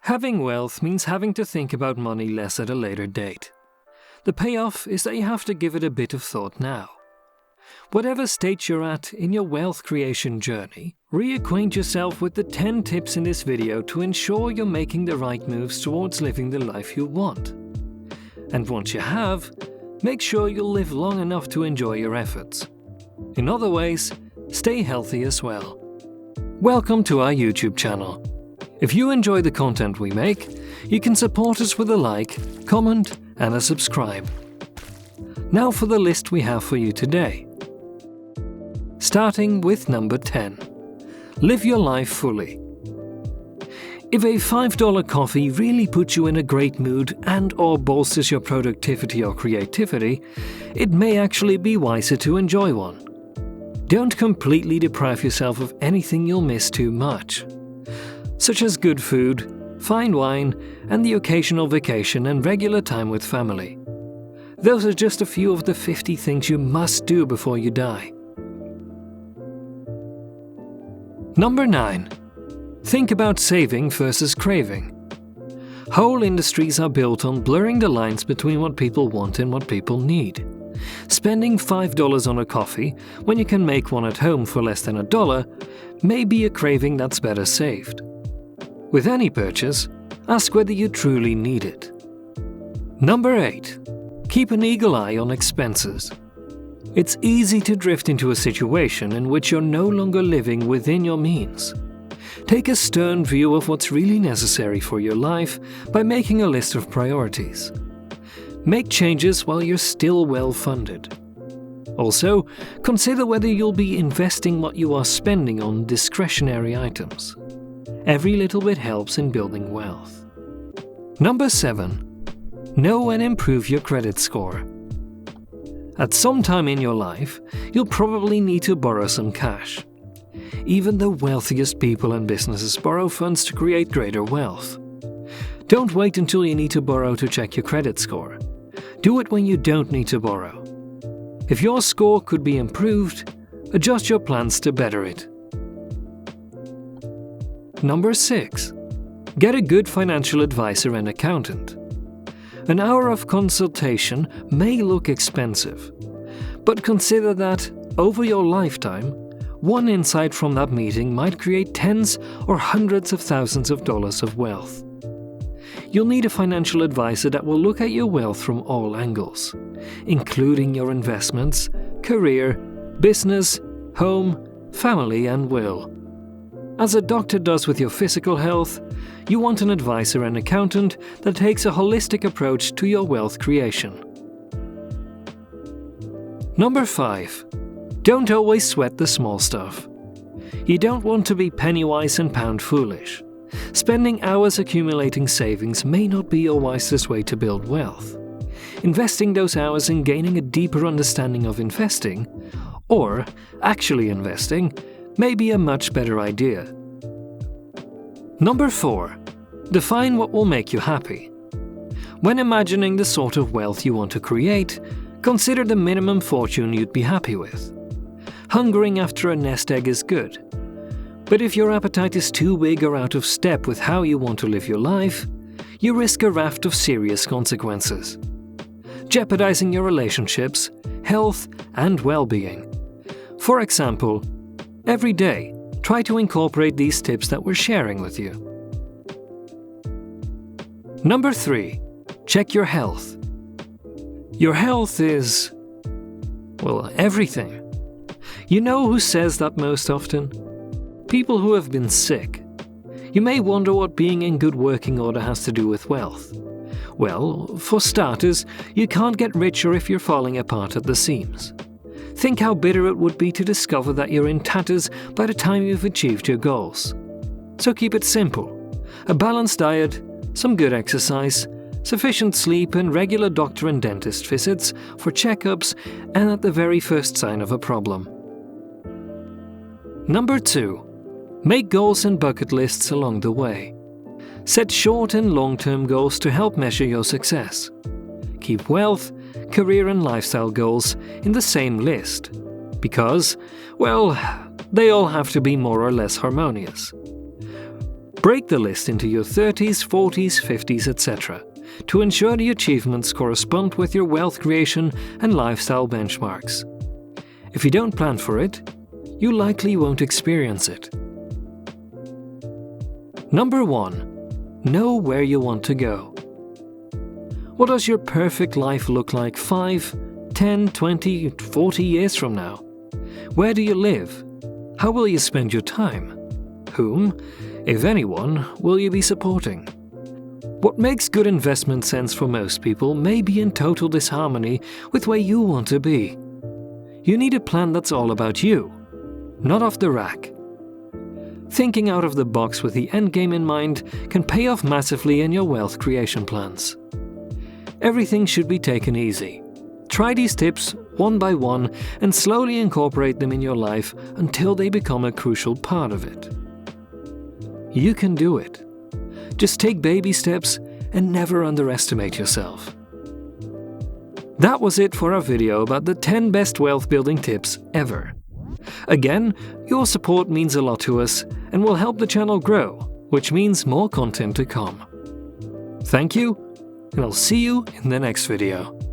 Having wealth means having to think about money less at a later date. The payoff is that you have to give it a bit of thought now. Whatever stage you're at in your wealth creation journey, reacquaint yourself with the 10 tips in this video to ensure you're making the right moves towards living the life you want. And once you have, make sure you'll live long enough to enjoy your efforts. In other ways, stay healthy as well. Welcome to our YouTube channel. If you enjoy the content we make, you can support us with a like, comment, and a subscribe. Now for the list we have for you today. Starting with number 10. Live your life fully. If a $5 coffee really puts you in a great mood and/or bolsters your productivity or creativity, it may actually be wiser to enjoy one. Don't completely deprive yourself of anything you'll miss too much, such as good food, fine wine, and the occasional vacation and regular time with family. Those are just a few of the 50 things you must do before you die. Number 9. Think about saving versus craving. Whole industries are built on blurring the lines between what people want and what people need. Spending $5 on a coffee when you can make one at home for less than $1 may be a craving that's better saved. With any purchase, ask whether you truly need it. Number 8. Keep an eagle eye on expenses. It's easy to drift into a situation in which you're no longer living within your means. Take a stern view of what's really necessary for your life by making a list of priorities. Make changes while you're still well-funded. Also, consider whether you'll be investing what you are spending on discretionary items. Every little bit helps in building wealth. Number 7. Know and improve your credit score. At some time in your life, you'll probably need to borrow some cash. Even the wealthiest people and businesses borrow funds to create greater wealth. Don't wait until you need to borrow to check your credit score. Do it when you don't need to borrow. If your score could be improved, adjust your plans to better it. Number 6. Get a good financial advisor and accountant. An hour of consultation may look expensive, but consider that, over your lifetime, one insight from that meeting might create tens or hundreds of thousands of dollars of wealth. You'll need a financial advisor that will look at your wealth from all angles, including your investments, career, business, home, family, and will. As a doctor does with your physical health, you want an advisor and accountant that takes a holistic approach to your wealth creation. Number 5. Don't always sweat the small stuff. You don't want to be penny-wise and pound-foolish. Spending hours accumulating savings may not be your wisest way to build wealth. Investing those hours in gaining a deeper understanding of investing, or actually investing, may be a much better idea. Number 4. Define what will make you happy. When imagining the sort of wealth you want to create, consider the minimum fortune you'd be happy with. Hungering after a nest egg is good, but if your appetite is too big or out of step with how you want to live your life, you risk a raft of serious consequences, jeopardizing your relationships, health, and well-being. For example, every day, try to incorporate these tips that we're sharing with you. Number 3. Check your health. Your health is, well, everything. You know who says that most often? People who have been sick. You may wonder what being in good working order has to do with wealth. Well, for starters, you can't get richer if you're falling apart at the seams. Think how bitter it would be to discover that you're in tatters by the time you've achieved your goals. So keep it simple. A balanced diet, some good exercise, sufficient sleep and regular doctor and dentist visits for checkups and at the very first sign of a problem. Number 2. Make goals and bucket lists along the way. Set short and long-term goals to help measure your success. Keep wealth, career and lifestyle goals in the same list, because, well, they all have to be more or less harmonious. Break the list into your 30s, 40s, 50s, etc. to ensure the achievements correspond with your wealth creation and lifestyle benchmarks. If you don't plan for it, you likely won't experience it. Number 1. Know where you want to go. What does your perfect life look like 5, 10, 20, 40 years from now? Where do you live? How will you spend your time? Whom, if anyone, will you be supporting? What makes good investment sense for most people may be in total disharmony with where you want to be. You need a plan that's all about you, not off the rack. Thinking out of the box with the endgame in mind can pay off massively in your wealth creation plans. Everything should be taken easy. Try these tips one by one and slowly incorporate them in your life until they become a crucial part of it. You can do it. Just take baby steps and never underestimate yourself. That was it for our video about the 10 best wealth building tips ever. Again, your support means a lot to us and will help the channel grow, which means more content to come. Thank you, and I'll see you in the next video.